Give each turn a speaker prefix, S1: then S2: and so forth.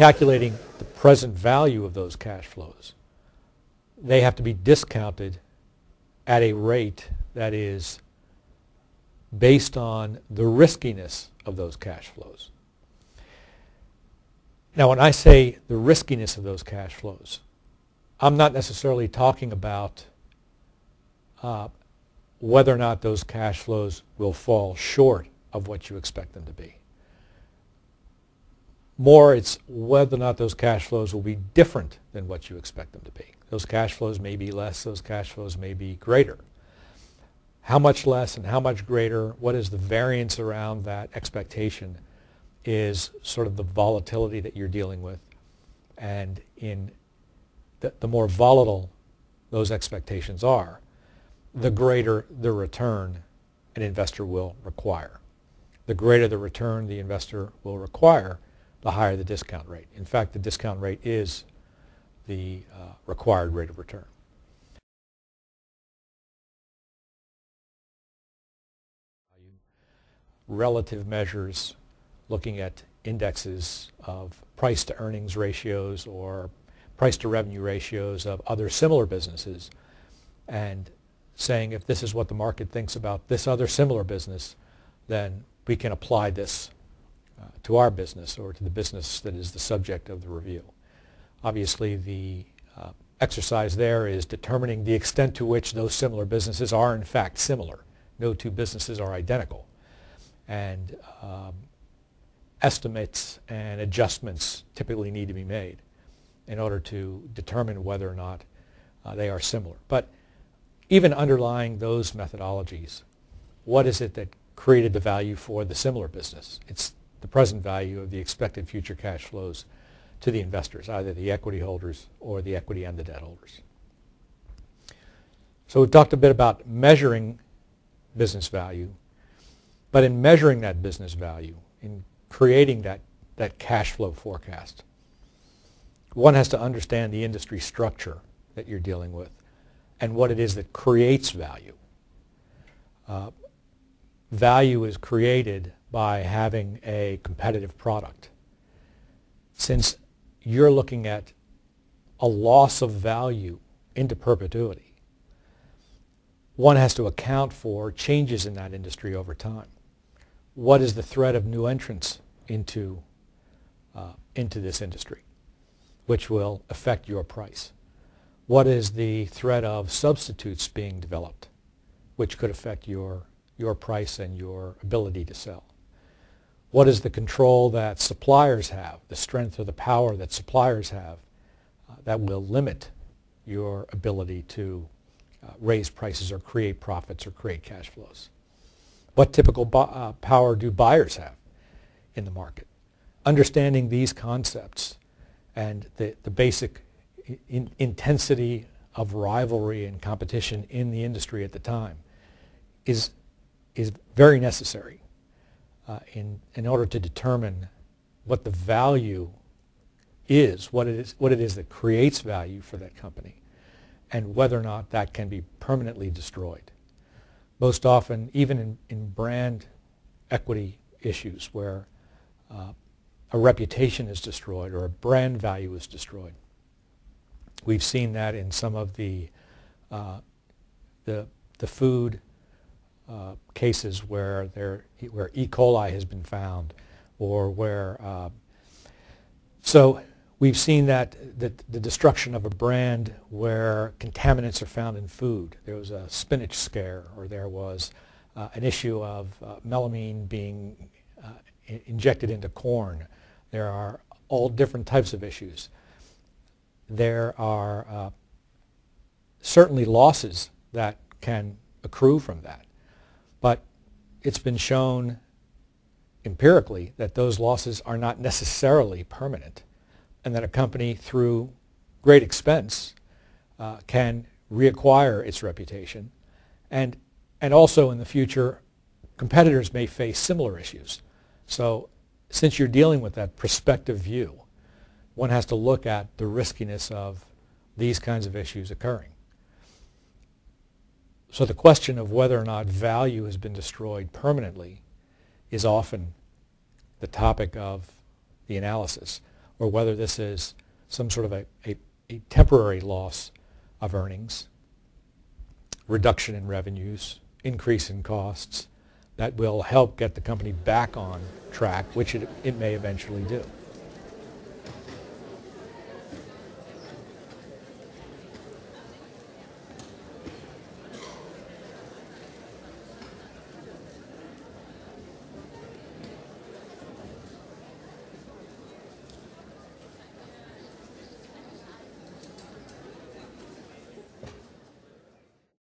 S1: calculating the present value of those cash flows, they have to be discounted at a rate that is based on the riskiness of those cash flows. Now, when I say the riskiness of those cash flows, I'm not necessarily talking about whether or not those cash flows will fall short of what you expect them to be. More, it's whether or not those cash flows will be different than what you expect them to be. Those cash flows may be less, those cash flows may be greater. How much less and how much greater, what is the variance around that expectation, is sort of the volatility that you're dealing with. And in the more volatile those expectations are, the greater the return an investor will require. The greater the return the investor will require, the higher the discount rate. In fact, the discount rate is the required rate of return. Relative measures, looking at indexes of price to earnings ratios or price to revenue ratios of other similar businesses, and saying if this is what the market thinks about this other similar business, then we can apply this to our business or to the business that is the subject of the review. Obviously, the exercise there is determining the extent to which those similar businesses are in fact similar. No two businesses are identical. And estimates and adjustments typically need to be made in order to determine whether or not they are similar. But even underlying those methodologies, what is it that created the value for the similar business? It's the present value of the expected future cash flows to the investors, either the equity holders or the equity and the debt holders. So we've talked a bit about measuring business value, but in measuring that business value, in creating that cash flow forecast, one has to understand the industry structure that you're dealing with and what it is that creates value. Value is created by having a competitive product. Since you're looking at a loss of value into perpetuity, one has to account for changes in that industry over time. What is the threat of new entrants into this industry, which will affect your price? What is the threat of substitutes being developed, which could affect your price and your ability to sell? What is the control that suppliers have, the strength or the power that suppliers have that will limit your ability to raise prices or create profits or create cash flows? What typical power do buyers have in the market? Understanding these concepts and the basic intensity of rivalry and competition in the industry at the time is very necessary in order to determine what the value is, what it is that creates value for that company, and whether or not that can be permanently destroyed. Most often, even in brand equity issues where a reputation is destroyed or a brand value is destroyed, we've seen that in some of the food cases where E. coli has been found, or where so we've seen that the destruction of a brand where contaminants are found in food. There was a spinach scare, or there was an issue of melamine being injected into corn. There are all different types of issues. There are certainly losses that can accrue from that, but it's been shown empirically that those losses are not necessarily permanent, and that a company, through great expense, can reacquire its reputation, and also in the future, competitors may face similar issues. So since you're dealing with that prospective view, one has to look at the riskiness of these kinds of issues occurring. So the question of whether or not value has been destroyed permanently is often the topic of the analysis. or whether this is some sort of a temporary loss of earnings, reduction in revenues, increase in costs, that will help get the company back on track, which it may eventually do.